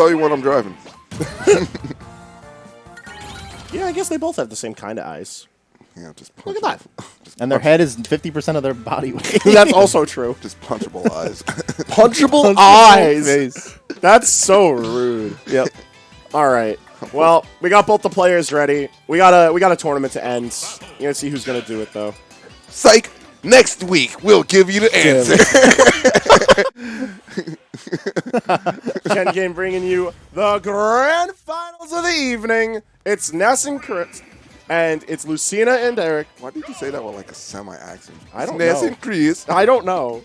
tell you when I'm driving. Yeah, I guess they both have the same kind of eyes. Yeah, just Look at that. And their head is 50% of their body weight. That's also true. Just punchable eyes. Punchable eyes. That's so rude. Yep. All right. Well, we got both the players ready. We got a tournament to end. You gotta see who's gonna do it though. Psych. Next week we'll give you the answer. GenGAME bringing you the grand finals of the evening. It's Ness and Chris, and it's Lucina and Eric. Why did you say that with like a semi-accent? I don't Ness know. and Chris. I don't know.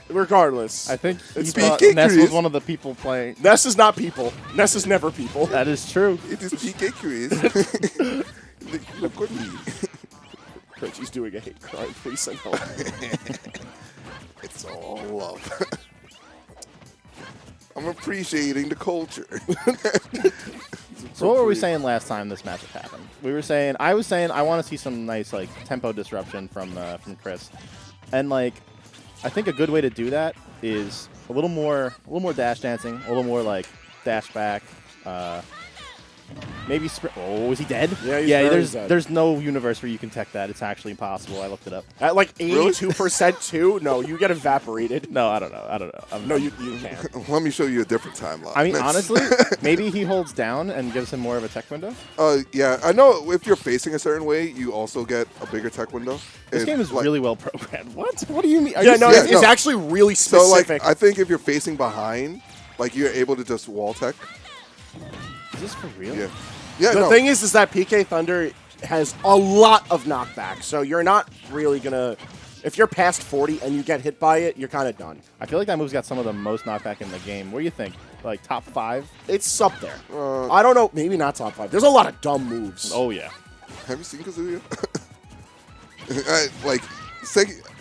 Regardless, I think It's he thought PkChris. Ness was one of the people playing. Ness is not people. Ness is never people. That is true. It is PkChris. Look at me. He's doing a hate crime. Please send help. It's all love. I'm appreciating the culture. So what were we saying last time this matchup happened? I was saying I want to see some nice like tempo disruption from Chris, and like I think a good way to do that is a little more dash dancing, a little more like dash back. Maybe oh, is he dead? Yeah, he's very dead. There's no universe where you can tech that. It's actually impossible. I looked it up. At like 82% too? No, you get evaporated. No, I don't know. No, you can't. Let me show you a different timeline. I mean, honestly, maybe he holds down and gives him more of a tech window. Yeah, I know if you're facing a certain way, you also get a bigger tech window. This game is really well programmed. What? What do you mean? It's actually really specific. So, like, I think if you're facing behind, like, you're able to just wall tech. Is this for real? Yeah. Yeah, the thing is that PK Thunder has a lot of knockback, so you're not really gonna. If you're past 40 and you get hit by it, you're kind of done. I feel like that move's got some of the most knockback in the game. What do you think? Like top 5? It's up there. I don't know. Maybe not top 5. There's a lot of dumb moves. Oh yeah. Have you seen Kazuya?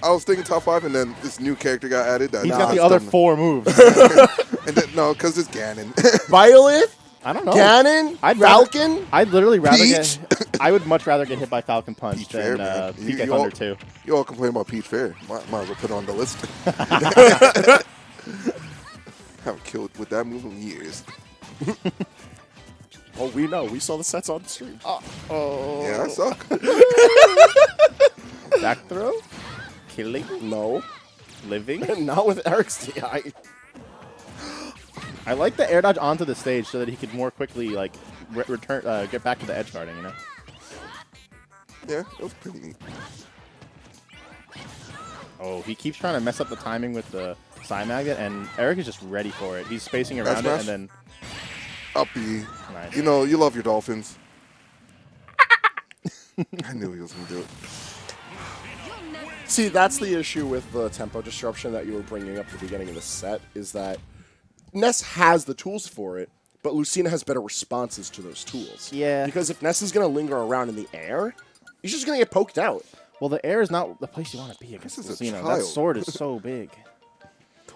I was thinking top 5, and then this new character got added. He's got the other 4 moves. And then, no, because it's Ganon. Violet. I don't know. Ganon? Falcon? I'd literally rather Peach? I would much rather get hit by Falcon Punch Peach than Fair, PK Thunder 2. You all complain about Peach Fair. Might as well put it on the list. Haven't killed with that move in years. Oh, we know. We saw the sets on the stream. Yeah, I suck. Back throw? Killing? No. Living? Not with Eric's DI. I like the air dodge onto the stage so that he could more quickly like return, get back to the edge guarding, you know? Yeah, that was pretty neat. Oh, he keeps trying to mess up the timing with the Psy Magnet, and Eric is just ready for it. He's spacing around it, and then... Up B. Nice. You know, you love your Dolphins. I knew he was going to do it. See, that's the issue with the tempo disruption that you were bringing up at the beginning of the set, is that Ness has the tools for it, but Lucina has better responses to those tools. Yeah. Because if Ness is going to linger around in the air, he's just going to get poked out. Well, the air is not the place you want to be against Lucina. That sword is so big.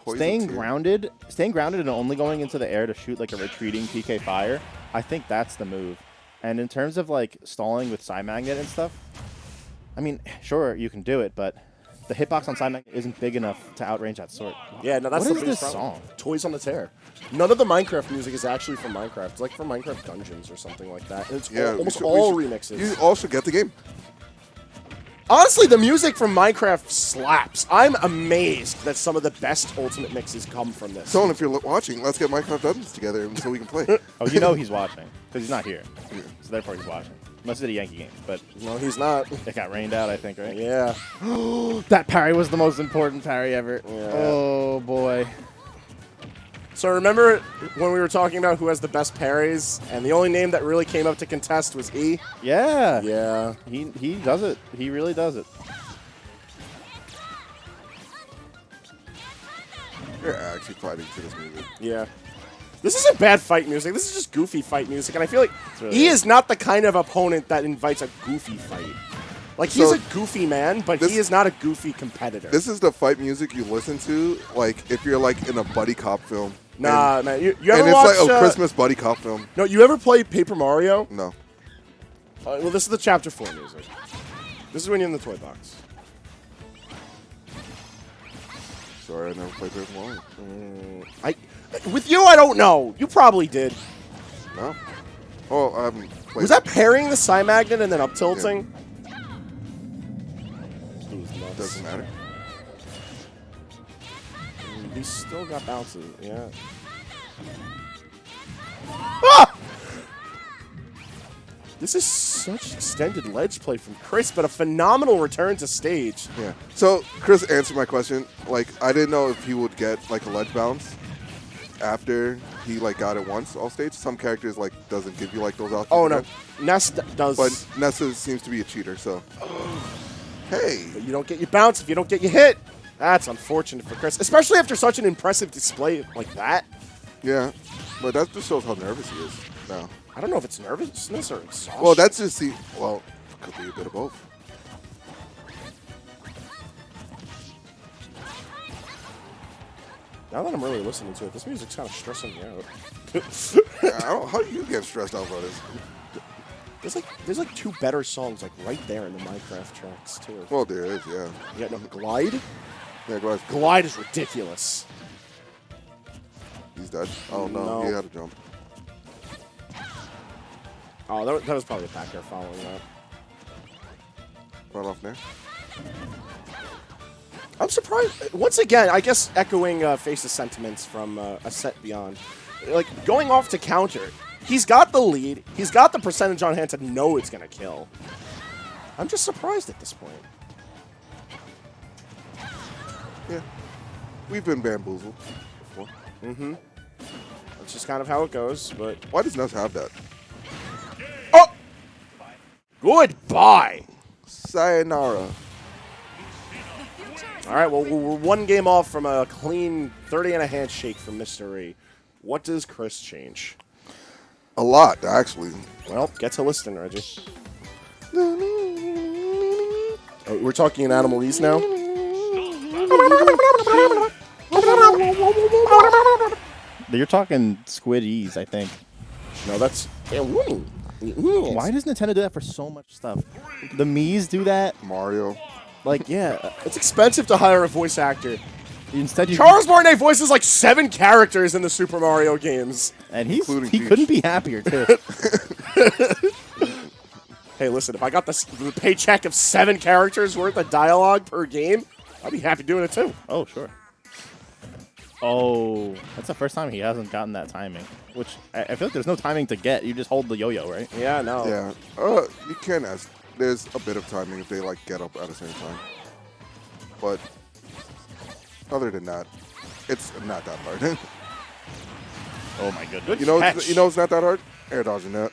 Staying grounded and only going into the air to shoot like a retreating PK fire, I think that's the move. And in terms of like stalling with Psy Magnet and stuff, I mean, sure, you can do it, but the hitbox on Psy Magnet isn't big enough to outrange that sword. Yeah, no, that's what the is biggest this problem. song? Toys on the Tear. None of the Minecraft music is actually from Minecraft. It's like from Minecraft Dungeons or something like that. And it's almost all remixes. You all should get the game. Honestly, the music from Minecraft slaps. I'm amazed that some of the best Ultimate mixes come from this. So if you're watching, let's get Minecraft Dungeons together so we can play. Oh, you know he's watching because he's not here. Yeah. So therefore he's watching. Unless it's a Yankee game, but no, he's not. It got rained out, I think, right? Yeah. That parry was the most important parry ever. Yeah. Oh boy. So remember when we were talking about who has the best parries, and the only name that really came up to contest was E? Yeah. Yeah. He does it. He really does it. You're actually fighting to this music. Yeah. This isn't bad fight music. This is just goofy fight music, and I feel like really E is not the kind of opponent that invites a goofy fight. Like, he's a goofy man, but he is not a goofy competitor. This is the fight music you listen to, like, if you're, like, in a buddy cop film. Nah, man. You ever and it's watch, like a Christmas buddy cop film. No, you ever play Paper Mario? No. Well, this is the Chapter 4 music. This is when you're in the toy box. Sorry, I never played this one. With you, I don't know. You probably did. No. Oh, I haven't played. Was that parrying the Psy Magnet and then up tilting? Yeah. Doesn't matter. He still got bounces. Yeah. Ah! This is such extended ledge play from Chris, but a phenomenal return to stage. Yeah. So Chris answered my question. Like, I didn't know if he would get like a ledge bounce after he like got it once off stage. Some characters like doesn't give you like those options. Oh no, Ness does. But Ness seems to be a cheater. So hey, but you don't get your bounce if you don't get your hit. That's unfortunate for Chris, especially after such an impressive display like that. Yeah, but that just shows how nervous he is now. I don't know if it's nervousness or exhaustion. Well, that's just well, could be a bit of both. Now that I'm really listening to it, this music's kind of stressing me out. How do you get stressed out about this? There's like two better songs like right there in the Minecraft tracks too. Well, there is, yeah. Yeah, no, Glide. Yeah, Glide. Glide is ridiculous. He's dead. Oh no, he had to jump. Oh, that was probably a back air following that. Right off there. I'm surprised. Once again, I guess echoing Face's sentiments from Ascent Beyond. Like, going off to counter, he's got the lead. He's got the percentage on hand to know it's going to kill. I'm just surprised at this point. Yeah. We've been bamboozled before. Mm-hmm. That's just kind of how it goes, but... Why does Ness have that? Oh! Goodbye! Sayonara. All right, well, we're one game off from a clean 30 and a handshake from Mr. E. What does Chris change? A lot, actually. Well, get to listing, Reggie. We're talking in Animal East now? You're talking Squid Ease, I think. No, that's... Why does Nintendo do that for so much stuff? The Mii's do that. Mario. Like, yeah. It's expensive to hire a voice actor. Instead, Charles Martinet voices like 7 characters in the Super Mario games. And he Peach. couldn't be happier, too. Hey, listen, if I got the paycheck of 7 characters worth of dialogue per game, I'd be happy doing it too. Oh, sure. Oh, that's the first time he hasn't gotten that timing. Which, I feel like there's no timing to get. You just hold the yo-yo, right? Yeah, no. Yeah. You can ask. There's a bit of timing if they like get up at the same time. But other than that, it's not that hard. Oh my goodness. You know it's not that hard? Air dodging that.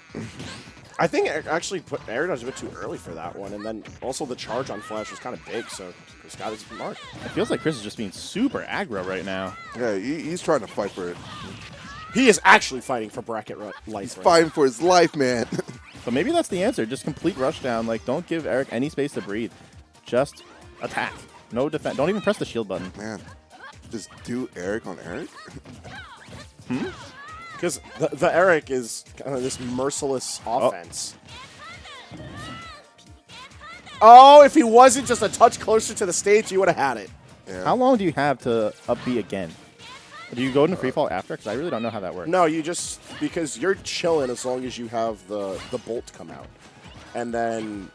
I think I actually put air dodge a bit too early for that one, and then also the charge on Flash was kind of big, so Chris got his mark. It feels like Chris is just being super aggro right now. Yeah, he's trying to fight for it. He is actually fighting for bracket life. He's fighting for his life, man. So maybe that's the answer. Just complete rush down. Like, don't give Eric any space to breathe. Just attack. No defense. Don't even press the shield button. Man, just do Eric on Eric? Because the Eric is kind of this merciless offense. Oh, if he wasn't just a touch closer to the stage, he would have had it. Yeah. How long do you have to up B again? Do you go into free fall after? Because I really don't know how that works. No, you just, because you're chilling as long as you have the bolt come out. And then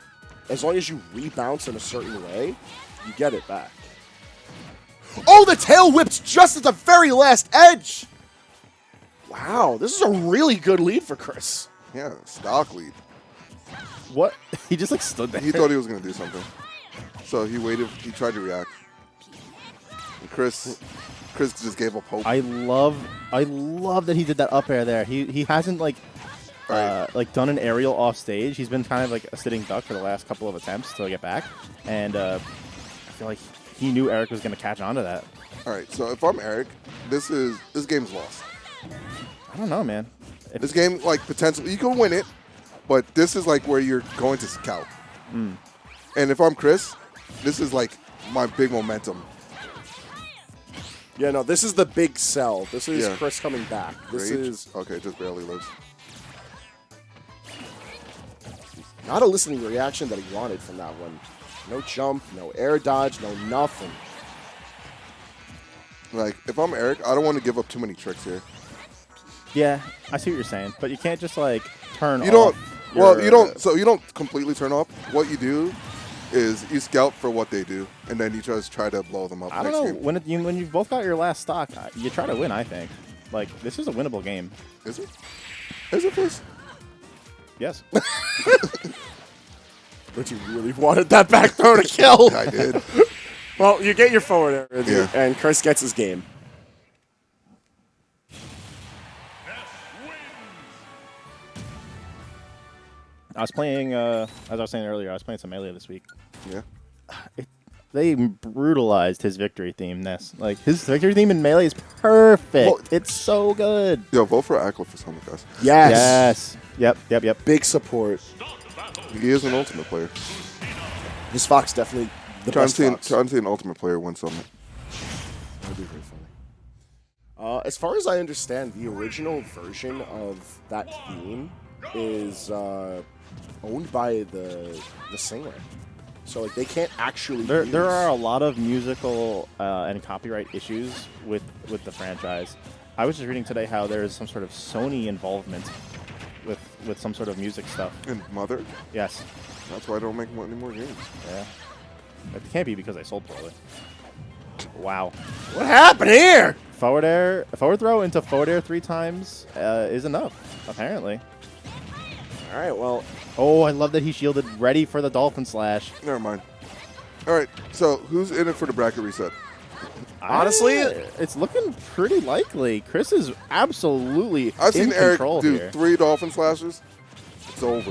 as long as you rebounce in a certain way, you get it back. Oh, the tail whipped just at the very last edge. Wow, this is a really good lead for Chris. Yeah, stock lead. What? He just like stood there. He thought he was going to do something. So he waited. He tried to react. And Chris just gave up hope. I love that he did that up air there. He hasn't like done an aerial off stage. He's been kind of like a sitting duck for the last couple of attempts to get back, and I feel like he knew Eric was going to catch on to that. All right, so if I'm Eric, this game's lost. I don't know, man. This game, like, potentially, you can win it, but this is like where you're going to scout. And if I'm Chris, this is like my big momentum. Yeah, no, this is the big sell. This is Yeah. Chris coming back. This Rage. is Okay, just barely lives. not a listening reaction that he wanted from that one. No jump, no air dodge, no nothing. Like, if I'm Eric, I don't want to give up too many tricks here. Yeah, I see what you're saying, but you can't just like turn You off. don't. Well, you don't. So you don't completely turn off. What you do is you scout for what they do, and then you just try to blow them up. I don't know when you've both got your last stock, you try to win. I think like this is a winnable game. Is it? Is it, Chris? Yes. But you really wanted that back throw to kill. I did. Well, you get your forward air, Yeah. and Chris gets his game. I was playing, as I was saying earlier, I was playing some Melee this week. Yeah. They brutalized his victory theme, Ness. Like, his victory theme in Melee is perfect. Well, it's so good. Yo, vote for Ackle for Summit, guys. Yes. Yes. Yep. Big support. He is an Ultimate player. This Fox definitely the best Fox. Trying to see an Ultimate player win Summit. That would be very funny. As far as I understand, the original version of that theme is owned by the singer. So like they can't actually. There are a lot of musical and copyright issues with the franchise. I was just reading today how there is some sort of Sony involvement with some sort of music stuff. And Mother? Yes. That's why I don't make any more games. Yeah. It can't be because they sold poorly. Wow. What happened here? Forward throw into forward air 3 times is enough, apparently. All right, well. Oh, I love that he shielded ready for the Dolphin Slash. Never mind. All right, so who's in it for the bracket reset? Honestly, it's looking pretty likely. Chris is absolutely I've seen Eric control do here. 3 Dolphin Slashes. It's over.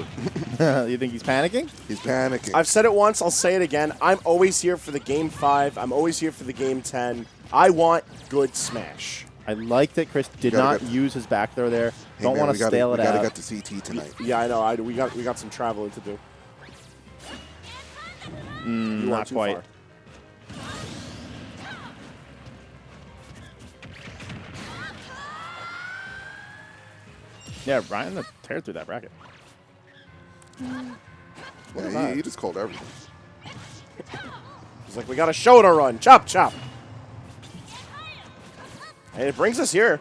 You think he's panicking? He's panicking. I've said it once, I'll say it again. I'm always here for the game 5. I'm always here for the game 10. I want good Smash. I like that Chris did not use his back throw there. Hey, Don't man, want to stale it out. We gotta get to CT tonight. Yeah, I know. We got some traveling to do. Not quite. Far. Yeah, Ryan the tear through that bracket. Yeah, he just called everything. He's like, we got a show to run. Chop, chop. And it brings us here.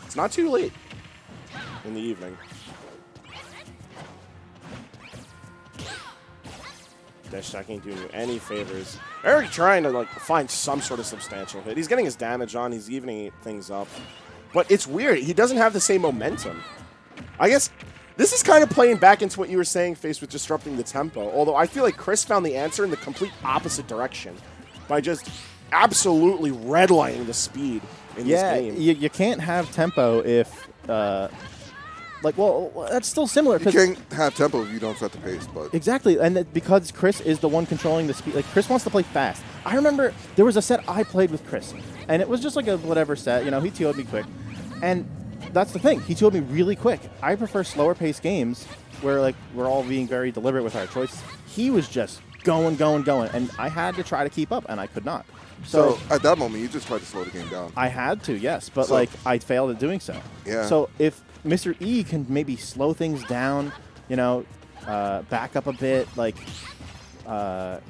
It's not too late in the evening. Dash ain't doing you any favors. Eric trying to like find some sort of substantial hit. He's getting his damage on. He's evening things up. But it's weird. He doesn't have the same momentum. I guess this is kind of playing back into what you were saying, Face, with disrupting the tempo. Although I feel like Chris found the answer in the complete opposite direction by just absolutely redlining the speed in this game. You can't have tempo if, well, that's still similar. You can't have tempo if you don't set the pace, but exactly, and because Chris is the one controlling the speed. Like, Chris wants to play fast. I remember there was a set I played with Chris, and it was just like a whatever set. You know, he TO'd me quick, and that's the thing. He TO'd me really quick. I prefer slower paced games where like we're all being very deliberate with our choices. He was just going, and I had to try to keep up, and I could not. So at that moment, you just tried to slow the game down. I had to, yes, but like I failed at doing so. Yeah. So if Mr. E can maybe slow things down, you know, back up a bit, like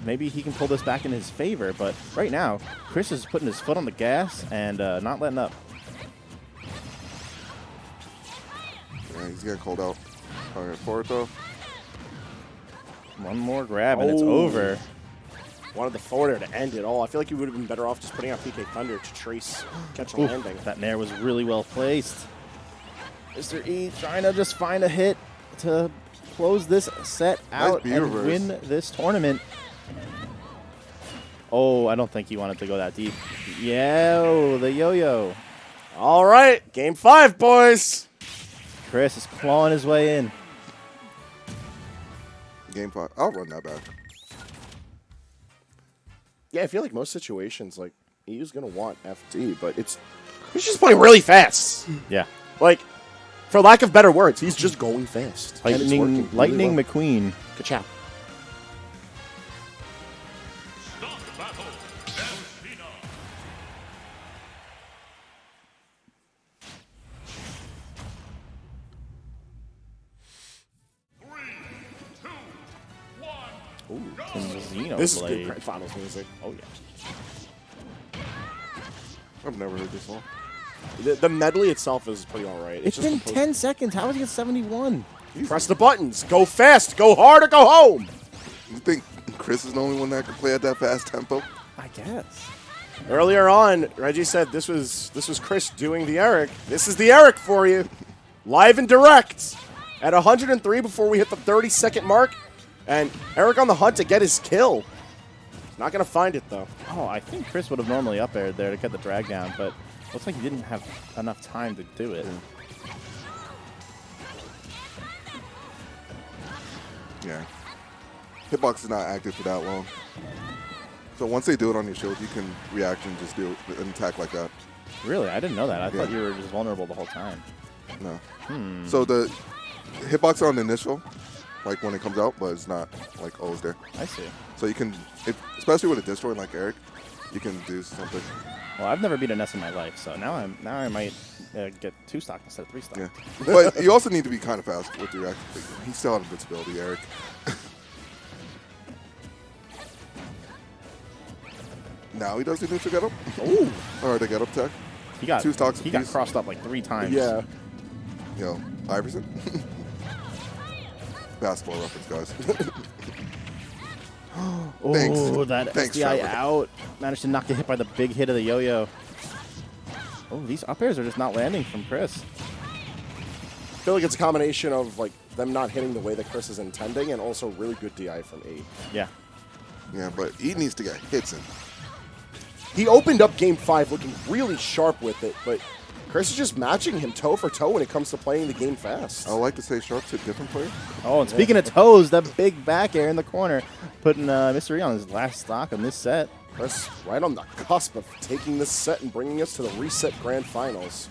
maybe he can pull this back in his favor. But right now, Chris is putting his foot on the gas and not letting up. Yeah, he's getting called out. All right, forward throw. One more grab and it's over. Wanted the forwarder to end it all. I feel like he would have been better off just putting out PK Thunder to trace, catch a landing. That nair was really well placed. Mr. E trying to just find a hit to close this set out and win this tournament. Oh, I don't think he wanted to go that deep. Yeah, the yo-yo. All right, game 5, boys. Chris is clawing his way in. Game 5. I'll run that back. Yeah, I feel like most situations, like, EU's going to want FD, but he's just playing really fast. Yeah. Like, for lack of better words, he's just going fast. Lightning well. McQueen. Ka-chow. Ooh, This is good finals music. Oh, yeah. I've never heard this song. The medley itself is pretty all right. It's been 10 seconds. How is he at 71? Press the buttons. Go fast. Go hard or go home. You think Chris is the only one that can play at that fast tempo? I guess. Earlier on, Reggie said this was Chris doing the Eric. This is the Eric for you. Live and direct. At 103 before we hit the 30-second mark. And Eric on the hunt to get his kill. He's not going to find it, though. Oh, I think Chris would have normally up aired there to get the drag down, but looks like he didn't have enough time to do it. Yeah. Hitbox is not active for that long. So once they do it on your shield, you can react and just do an attack like that. Really? I didn't know that. I thought you were just vulnerable the whole time. No. So the hitbox on the initial, like when it comes out, but it's not like always there. I see. So you can, especially with a destroyer like Eric, you can do something. Well, I've never beat a Ness in my life, so now I might get 2 stock instead of 3 stock. Yeah. But you also need to be kind of fast with your reaction. He still has invincibility, Eric. Now he does the neutral get up. Ooh. Or the get up tech. He got 2 stocks. He got crossed up like 3 times. Yeah. Yo, Iverson. Basketball reference, guys. Oh, that Thanks, SDI Trevor. out. Managed to not get hit by the big hit of the yo-yo. Oh, these up airs are just not landing from Chris. I feel like it's a combination of like them not hitting the way that Chris is intending and also really good DI from 8. Yeah. Yeah, but he needs to get hits in. He opened up Game 5 looking really sharp with it, but Chris is just matching him toe for toe when it comes to playing the game fast. I would like to say sharp to different players. Oh, and speaking of toes, that big back air in the corner, putting Mr. E on his last stock in this set. Chris right on the cusp of taking this set and bringing us to the reset grand finals.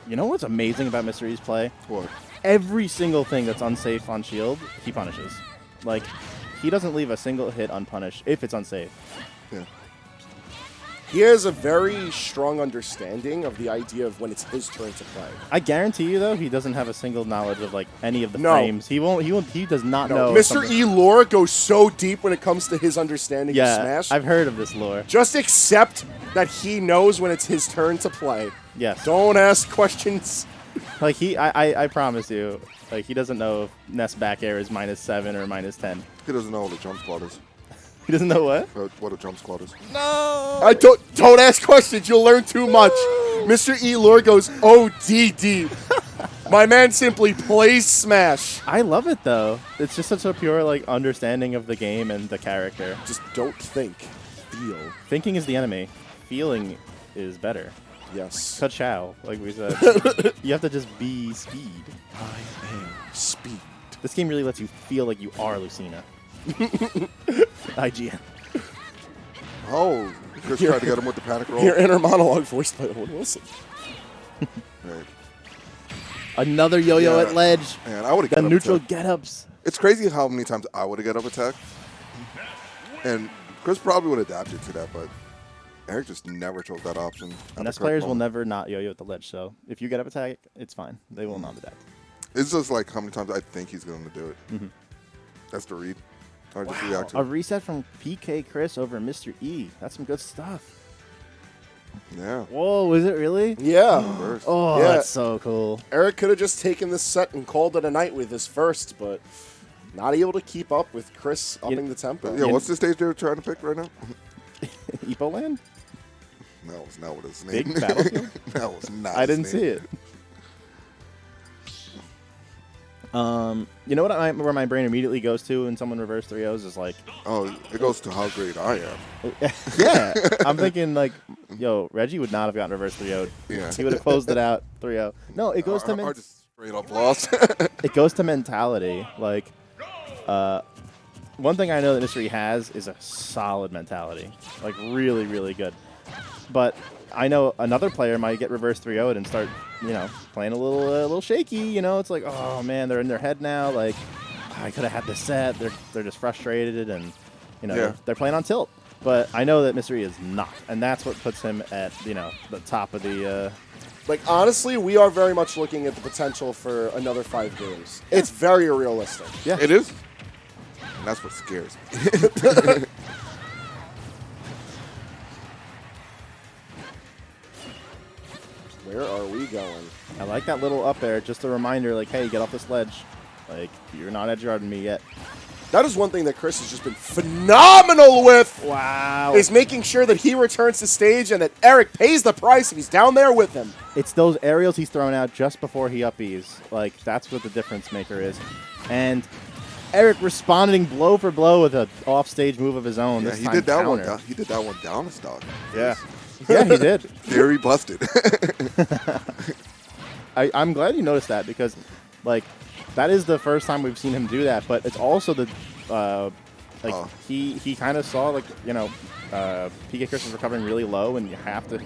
You know what's amazing about Mr. E's play? What? Every single thing that's unsafe on shield, he punishes. Like, he doesn't leave a single hit unpunished if it's unsafe. Yeah. He has a very strong understanding of the idea of when it's his turn to play. I guarantee you, though, he doesn't have a single knowledge of like any of the No. frames. He won't. He does not know. Mr. E lore goes so deep when it comes to his understanding of Smash. I've heard of this lore. Just accept that he knows when it's his turn to play. Yes. Don't ask questions. Like I promise you, like he doesn't know if Ness back air is -7 or -10. He doesn't know what a jump squad is. He doesn't know what? What a jump squad is. I don't ask questions. You'll learn too much. Mr. E lore goes ODD. My man simply plays Smash. I love it though. It's just such a pure like understanding of the game and the character. Just don't think, feel. Thinking is the enemy. Feeling is better. Yes. Ka-chow, like we said. You have to just be speed. I am speed. This game really lets you feel like you are Lucina. IGN. Oh, Chris tried to get him with the panic roll. Your inner monologue voiced by Owen Wilson. Right. Another yo-yo Yeah. at ledge. Man, I would have The get up neutral attack. get-ups. It's crazy how many times I would have get up attack. And Chris probably would have adapted to that, but Eric just never chose that option. at the Ness correct players will moment. never not yo-yo at the ledge, so if you get up attack, it's fine. They will not adapt. It's just like how many times I think he's going to do it. That's the read. Or just react to A it. reset from PkChris over Mr. E. That's some good stuff. Yeah. Whoa, is it really? Yeah. First. Oh, Yeah. that's so cool. Eric could have just taken this set and called it a night with his first, but not able to keep up with Chris upping the tempo. Yeah, what's the stage they're trying to pick right now? Epoland? That was not what his name. Big Battlefield? That was not. I his didn't name. see it. You know what? Where my brain immediately goes to when someone reverse 3-0s is like, Oh, it goes to how great I am. yeah. I'm thinking like, yo, Reggie would not have gotten reverse 3-0'd. Yeah. He would have closed it out 3-0. No, it goes to Or just straight up lost. it goes to mentality. Like, one thing I know that Mystery has is a solid mentality. Like, really, really good. But I know another player might get reverse 3-0'd and start, playing a little shaky. It's like, oh man, they're in their head now. Like, I could have had this set. They're just frustrated and they're playing on tilt. But I know that Mystery is not, and that's what puts him at the top of the. Like, honestly, we are very much looking at the potential for another 5 games. It's very realistic. Yeah. It is. And that's what scares me. Where are we going? I like that little up air. Just a reminder, like, hey, get off this ledge. Like, you're not edge guarding me yet. That is one thing that Chris has just been phenomenal with. Wow. Is making sure that he returns to stage and that Eric pays the price if he's down there with him. It's those aerials he's throwing out just before he up-E's. Like, that's what the difference maker is. And Eric responding blow for blow with an off-stage move of his own. Yeah, he did that one. He did that one down a stock. Yeah. Yeah, he did. Very busted. I'm glad you noticed that because, like, that is the first time we've seen him do that. But it's also the, he kind of saw, like, you know, PkChris is recovering really low, and you have to.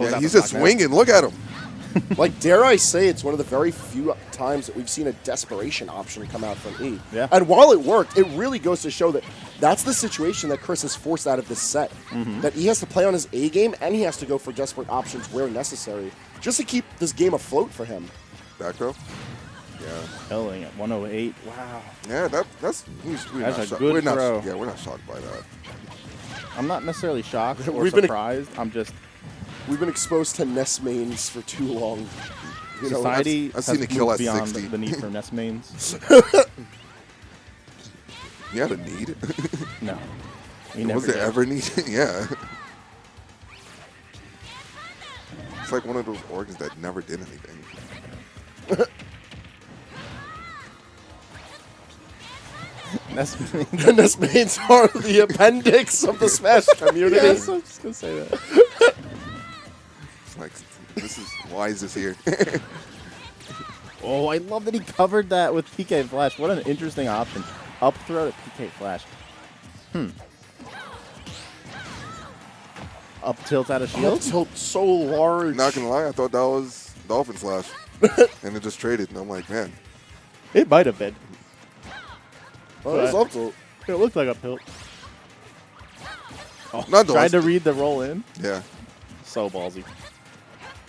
Yeah, he's just swinging. Look at him. Like, dare I say, it's one of the very few times that we've seen a desperation option come out from E. Yeah. And while it worked, it really goes to show that that's the situation that Chris is forced out of this set. That he has to play on his A game, and he has to go for desperate options where necessary, just to keep this game afloat for him. Back throw? Yeah. Killing at 108. Wow. Yeah, that's That's a shocked. good throw. Yeah, we're not shocked by that. I'm not necessarily shocked or We've been- surprised. I'm just We've been exposed to Ness mains for too long. You know, society I've has seen it kill moved at beyond 60. the need for Ness mains. You had a need? No. Was there ever a need? Yeah. It's like one of those organs that never did anything. Ness mains are the appendix of the Smash community. Yes, I was just going to say that. It's like, why is this here? Oh, I love that he covered that with PK Flash. What an interesting option. Up throw to PK Flash. Up tilt out of shield? Up tilt so large. Not gonna lie, I thought that was Dolphin Slash. And it just traded, and I'm like, man. It might have been. Oh, it's up tilt. It looked like up tilt. Oh, Not tried to read the roll in. Yeah. So ballsy.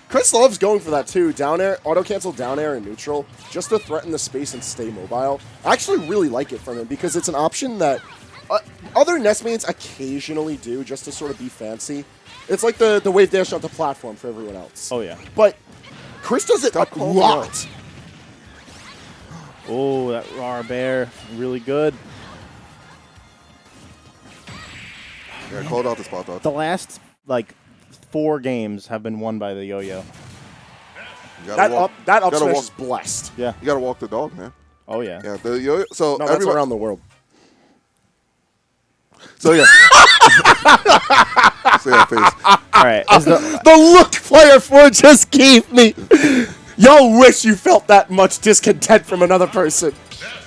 Chris loves going for that too. Down air, auto cancel down air and neutral, just to threaten the space and stay mobile. I actually really like it from him because it's an option that other Ness mains occasionally do just to sort of be fancy. It's like the wave dash off the platform for everyone else. Oh, yeah. But Chris does it a lot. Oh, that raw bear. Really good. Yeah, called out the spot dodge. The last, like, 4 games have been won by the yo-yo. That up smash is blessed. Yeah. You gotta walk the dog, man. Oh, yeah. Yeah, the yo-yo. So No, that's around the world. So yeah. So yeah, face. All right. The look Player 4 just gave me. Y'all wish you felt that much discontent from another person.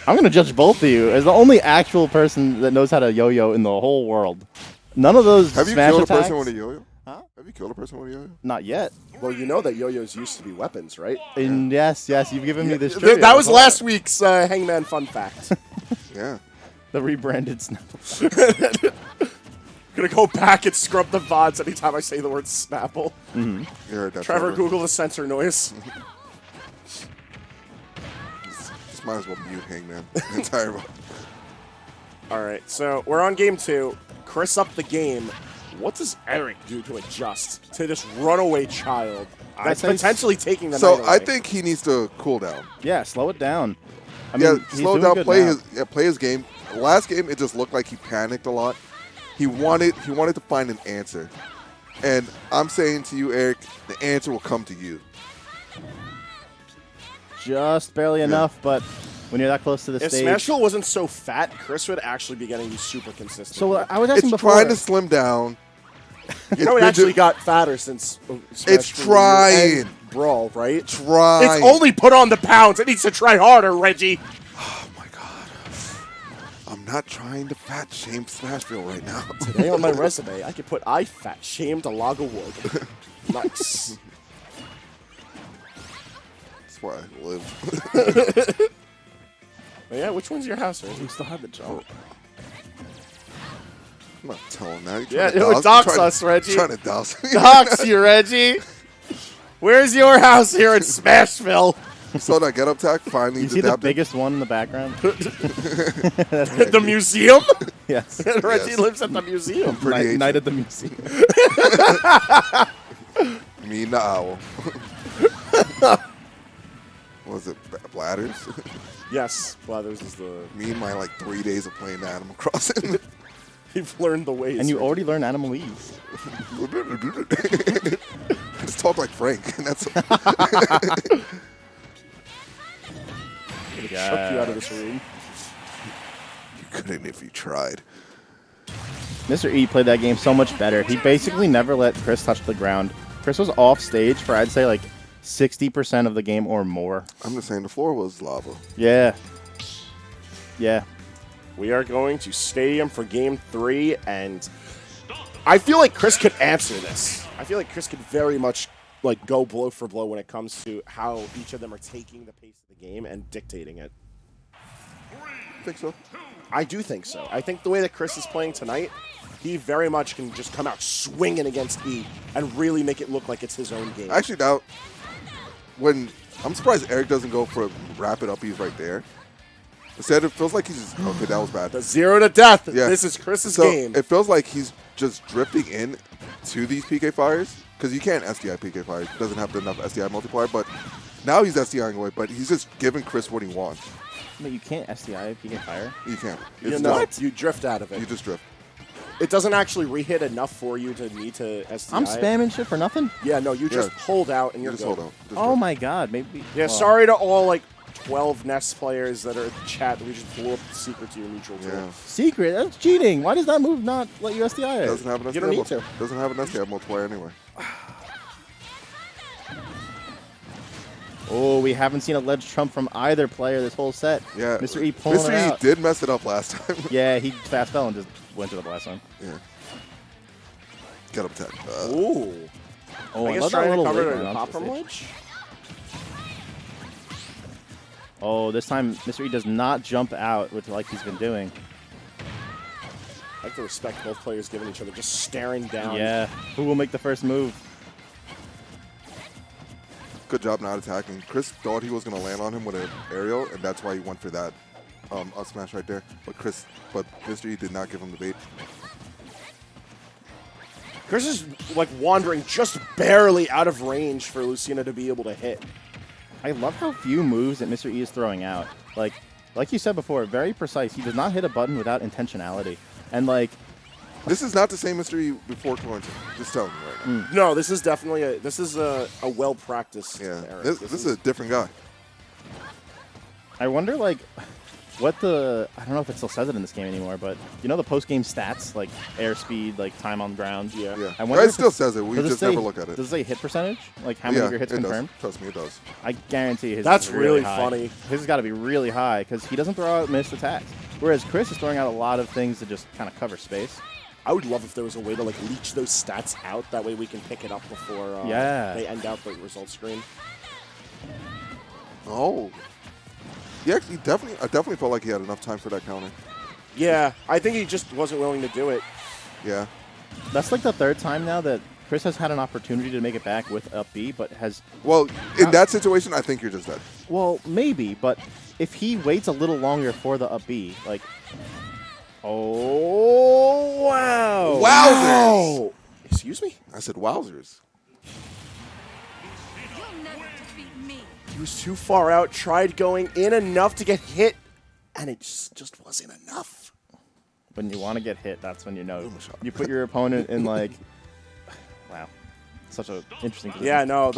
I'm going to judge both of you as the only actual person that knows how to yo-yo in the whole world. None of those Have you smash killed attacks. a person with a yo-yo? Huh? Have you killed a person with a yo-yo? Not yet. Well, you know that yo-yos used to be weapons, right? And yes, you've given me this trivia. That was last week's Hangman fun fact. Yeah. The rebranded Snapple. Gonna go back and scrub the VODs anytime I say the word Snapple. You heard that, Trevor, Google the censor noise. Just might as well mute Hangman. Entire. All right, so we're on game 2. Chris up the game. What does Eric do to adjust to this runaway child that's potentially taking the night away? I think he needs to cool down. Yeah, slow it down. I mean, he's slow doing down. good Play his game. Last game, it just looked like he panicked a lot. He wanted to find an answer, and I'm saying to you, Eric, the answer will come to you. Just barely enough, but when you're that close to the If stage. Smashville wasn't so fat, Chris would actually be getting super consistent. So I was asking It's before. trying to slim down. You know, it actually got fatter since Smash It's trying. and Brawl, right? Trying. It's only put on the pounds. It needs to try harder, Reggie. Oh my God. I'm not trying to fat shame Smashville right now. Today on my resume, I could put I fat shamed a log of wood. Nice. That's where I live. But yeah, which one's your house, Reggie? We still have the jump. I'm not telling that. Yeah, dox us, Reggie. Trying to dox me. Dox you, Reggie. Where's your house here in Smashville? So that get up tack finally You see the adapted. biggest one in the background? The museum? Yes. Reggie Yes. lives at the museum. Pretty Night ancient. at the museum. Me and the owl. What was it? Bladders? Yes, Blathers is the... Me and my, like, 3 days of playing Animal Crossing. You've learned the ways. And you already learned Animalese. I just talk like Frank, and that's... Chuck you out of this room. You couldn't if you tried. Mr. E played that game so much better. He basically never let Chris touch the ground. Chris was off stage for, I'd say, like 60% of the game or more. I'm just saying the floor was lava. Yeah. Yeah. We are going to Stadium for Game 3, and I feel like Chris could answer this. I feel like Chris could very much like go blow for blow when it comes to how each of them are taking the pace of the game and dictating it. I think so. I do think so. I think the way that Chris is playing tonight, he very much can just come out swinging against E and really make it look like it's his own game. Actually, now, I'm surprised Eric doesn't go for a rapid up. He's right there. Instead, it feels like he's just, okay, that was bad. The 0 to death. Yeah. This is Chris's So game. it feels like he's just drifting in to these PK fires because you can't SDI PK fire. He doesn't have enough SDI multiplier, but now he's SDIing away, but he's just giving Chris what he wants. But you can't SDI PK Fire. You can't. You It's know, not. you drift out of it. You just drift. It doesn't actually re-hit enough for you to need to SDI. I'm spamming shit for nothing? Yeah, no, you just hold out and You you're just good. hold out. Just Oh drift. my god, maybe. Yeah, well, sorry to all like 12 Ness players that are in the chat that we just blew up the secret to your neutral tool. Yeah. Secret? That's cheating. Why does that move not let you SDI it? Doesn't have an You don't SDI need to. Doesn't have an SDI multiplier anyway. Oh, we haven't seen a ledge trump from either player this whole set. Yeah. Mr. E pulling it Mr. E out. did mess it up last time. Yeah, he fast fell and just went to the blast zone. Yeah. Got up 10. Ooh. Oh, I I guess love that trying to little cover late it run in onto pop the from stage. ledge. Oh, this time Mr. E does not jump out, which like he's been doing. I like to respect both players giving each other, just staring down. Yeah. Who will make the first move? Good job not attacking. Chris thought he was going to land on him with an aerial, and that's why he went for that up smash right there. But Mr. E did not give him the bait. Chris is like wandering just barely out of range for Lucina to be able to hit. I love how few moves that Mr. E is throwing out. Like you said before, very precise. He does not hit a button without intentionality. And like, This is not the same Mr. E before quarantine. Just telling you right now. No, this is definitely a well practiced. Yeah. Eric. This is a different guy. I wonder like what I don't know if it still says it in this game anymore, but you know the post-game stats, like airspeed, like time on ground? Yeah. Yeah. I wonder It if still it's- says it. We does just say- never look at it. Does it say hit percentage? Like how many of your hits it confirmed? does. Trust me, it does. I guarantee his That's is really high. funny. His has got to be really high because he doesn't throw out missed attacks. Whereas Chris is throwing out a lot of things to just kind of cover space. I would love if there was a way to like leech those stats out. That way we can pick it up before Yeah. they end out the result screen. Oh. I definitely felt like he had enough time for that counter. Yeah, I think he just wasn't willing to do it. Yeah. That's like the third time now that Chris has had an opportunity to make it back with up B, but has Well, in that situation, I think you're just dead. well maybe, but if he waits a little longer for the up B, like oh wow, Wowzers! Excuse me? I said wowzers. You'll never defeat me. He was too far out, tried going in enough to get hit, and it just wasn't enough. When you want to get hit, that's when you know. Boom shot. You put your opponent in like, wow, such a interesting position. Yeah, no,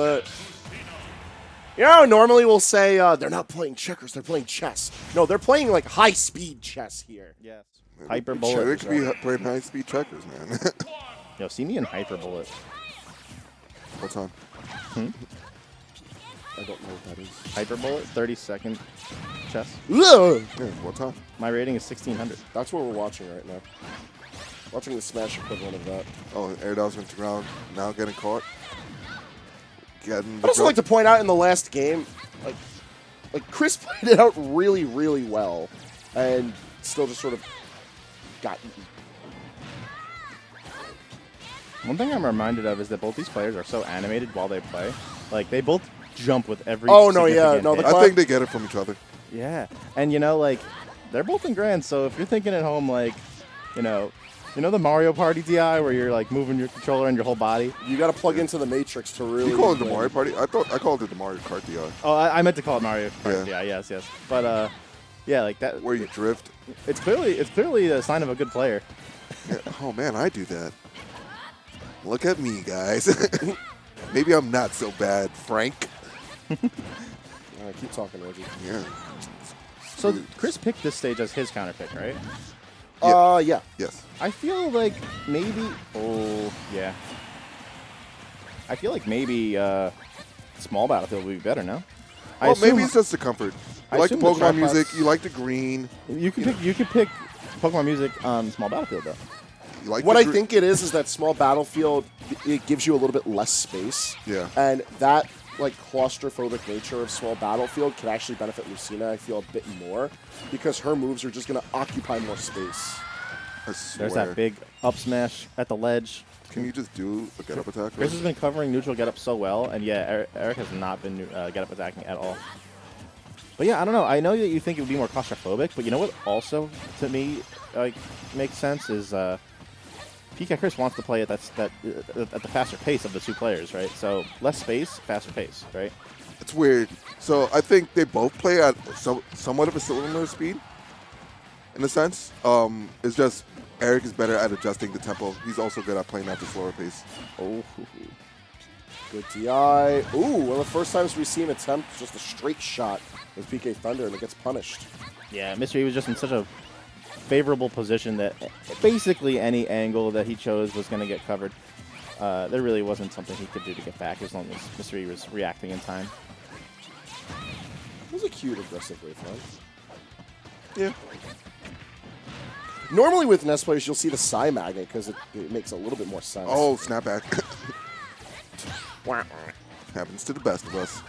you know, normally we'll say they're not playing checkers, they're playing chess. No, they're playing like high-speed chess here. Yes. Hyper They bullet. could be playing high-speed checkers, man. Yo, see me in hyper bullet. What's on? I don't know what that is. Hyper bullet, 30-second chess. Ugh! Yeah, what's on? My rating is 1600. That's what we're watching right now. Watching the Smash equivalent of that. Oh, air dodge went to ground. Now getting caught. Getting I'd the also like to point out in the last game, like Chris played it out really, really well, and still just sort of got eaten. One thing I'm reminded of is that both these players are so animated while they play. Like, they both jump with every Oh, no, yeah, significant no, hit. I think they get it from each other. Yeah. And, you know, like, they're both in grand, so if you're thinking at home, like, you know, You know the Mario Party DI where you're like moving your controller and your whole body? You got to plug into the Matrix to really. You call it the Mario Party? I called it the Mario Kart DI. Oh, I meant to call it Mario Party DI. Yes. But yeah, like that. Where you drift. It's clearly a sign of a good player. Yeah. Oh man, I do that. Look at me, guys. Maybe I'm not so bad, Frank. Keep talking, Reggie. Yeah. So Chris picked this stage as his counter pick, right? Yeah. Yes. I feel like maybe. Oh, yeah. I feel like maybe small battlefield would be better. No. Well, maybe it's just the comfort. You like the Pokemon music. You like the green. You can pick Pokemon music on small battlefield though. You like what I think it is that small battlefield, it gives you a little bit less space. Yeah. And that like claustrophobic nature of small battlefield can actually benefit Lucina, I feel, a bit more because her moves are just going to occupy more space. I swear. There's that big up smash at the ledge. Can you just do a get up attack? Chris has been covering neutral get up so well, and yeah, Eric has not been get up attacking at all. But yeah, I don't know. I know that you think it would be more claustrophobic, but you know what also to me like makes sense is PkChris wants to play at at the faster pace of the two players, right? So less space, faster pace, right? It's weird. So I think they both play at somewhat of a similar speed, in a sense. It's just Eric is better at adjusting the tempo. He's also good at playing at the slower pace. Oh, good DI. Ooh, one of the first times we've seen him attempt just a straight shot with PK Thunder, and it gets punished. Yeah, Mr. E was just in such a favorable position that basically any angle that he chose was going to get covered. There really wasn't something he could do to get back as long as Mr. E was reacting in time. It was a cute aggressive wave run. Yeah. Normally with Ness players, you'll see the Psy Magnet because it makes a little bit more sense. Oh, snapback. Happens to the best of us.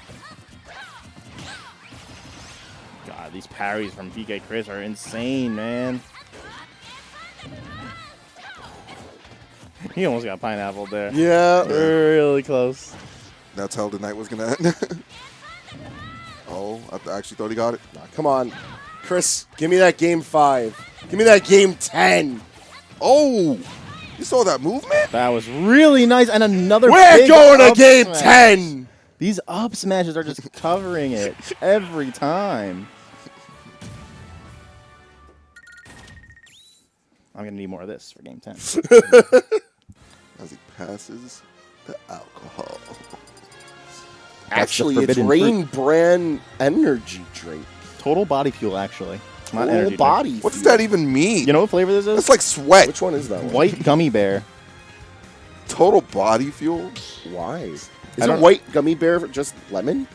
God, these parries from PkChris are insane, man. He almost got pineappled there. Yeah. Really close. That's how the night was going to end. Oh, I actually thought he got it. Nah, come on. Chris, give me that game 5. Give me that game 10. Oh, you saw that movement? That was really nice. And another We're big going to up game smash. 10. These up smashes are just covering it every time. I'm going to need more of this for game 10. As he passes the alcohol. Actually, it's Rain Bran energy drink. Total body fuel, actually. Not Total energy body drink. What does that even mean? You know what flavor this is? It's like sweat. Which one is that one? White gummy bear. Total body fuel? Why? Isn't white gummy bear just lemon?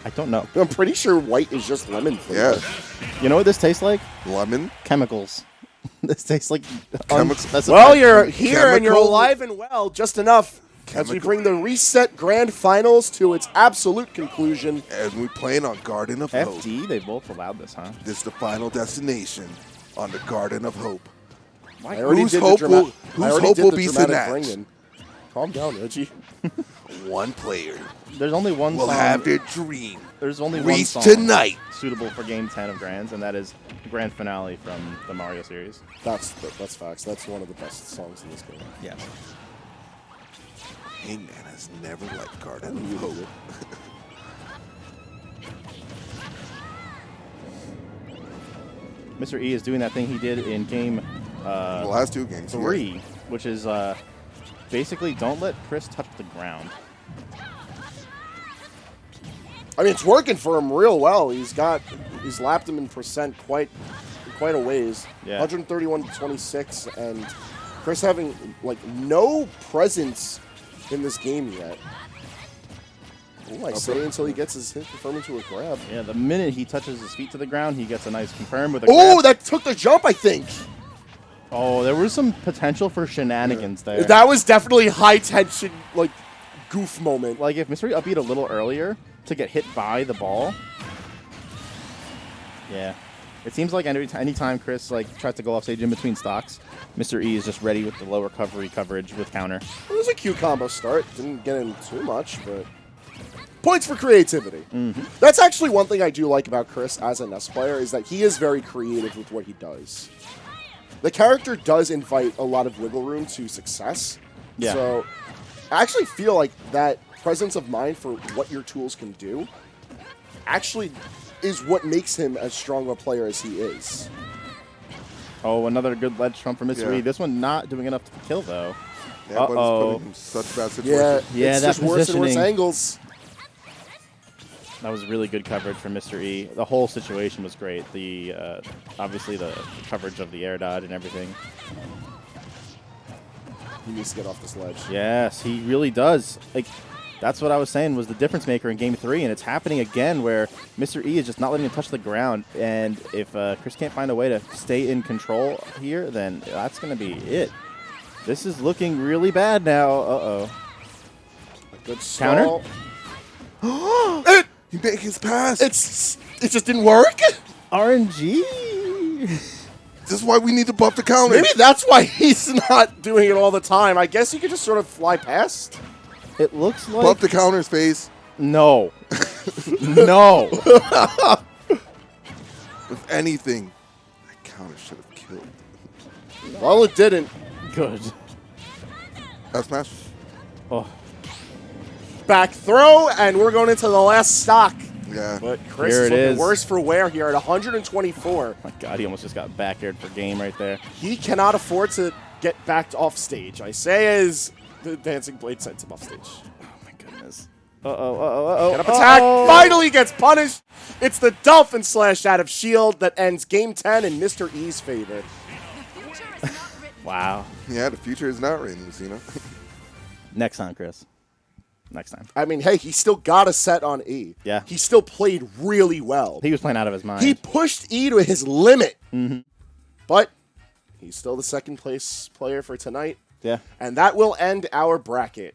I don't know. I'm pretty sure white is just lemon flavor. Yeah. You know what this tastes like? Lemon? Chemicals. This tastes like Chemicals. Well, you're here and you're Chemical- alive and well, just enough as we bring the Reset Grand Finals to its absolute conclusion. And we playing on Garden of Hope. FD, they both allowed this, huh? This is the final destination on the Garden of Hope. I already Whose did hope the will, I already whose did hope will the be dramatic Sinach? bring-in. Calm down, Reggie. One player There's only one will song. have their dream There's only one reach song tonight. suitable for Game 10 of Grands, and that is the grand finale from the Mario series. That's facts. That's one of the best songs in this game. Yes. Hangman has never liked Garden of Hope. Mr. E is doing that thing he did in game The last two games. 3, which is basically don't let Chris touch the ground. I mean, it's working for him real well. He's lapped him in percent quite a ways. Yeah. 131 to 26, and Chris having like no presence in this game yet. Oh, I say until he gets his hit confirmed into a grab. Yeah, the minute he touches his feet to the ground, he gets a nice confirm with a Oh, grab. that took the jump, I think. Oh, there was some potential for shenanigans there. That was definitely high tension, like goof moment. Like if Mr. E upbeat a little earlier to get hit by the ball. Yeah. It seems like anytime Chris like tries to go off stage in between stocks, Mr. E is just ready with the low recovery coverage with counter. It was a cute combo start. Didn't get in too much, but points for creativity. That's actually one thing I do like about Chris as a Ness player is that he is very creative with what he does. the character does invite a lot of wiggle room to success. Yeah. So I actually feel like that presence of mind for what your tools can do actually is what makes him as strong of a player as he is. Oh, another good ledge trump from Mr. E. This one not doing enough to kill, though. Yeah, but it's putting him in such bad situations. Yeah, it's that just worse and worse positioning. angles. That was really good coverage from Mr. E. The whole situation was great. The obviously the coverage of the air dodge and everything. He needs to get off this ledge. Yes, he really does. Like, that's what I was saying was the difference maker in Game 3, and it's happening again where Mr. E is just not letting him touch the ground. And if Chris can't find a way to stay in control here, then that's going to be it. This is looking really bad now. Uh-oh. A good Counter? stall. He made his pass. It just didn't work? RNG. This is why we need to buff the counter. Maybe that's why he's not doing it all the time. I guess you could just sort of fly past. It looks like... Buff the counter's face. No. No. If anything, that counter should have killed. Well, it didn't. Good. That smash. Oh. Back throw, and we're going into the last stock. Yeah. But Chris Here is it looking is. worse for wear here at 124. My God, he almost just got back aired for game right there. He cannot afford to get backed off stage. I say as the Dancing Blade sends him off stage. Oh, my goodness. Uh-oh. Get up attack. Finally gets punished. It's the Dolphin Slash out of shield that ends Game 10 in Mr. E's favor. Wow. Yeah, the future is not written, Lucina. Next time, Chris. Next time. I mean, hey, he still got a set on E. Yeah. He still played really well. He was playing out of his mind. He pushed E to his limit. But he's still the second place player for tonight. Yeah. And that will end our bracket.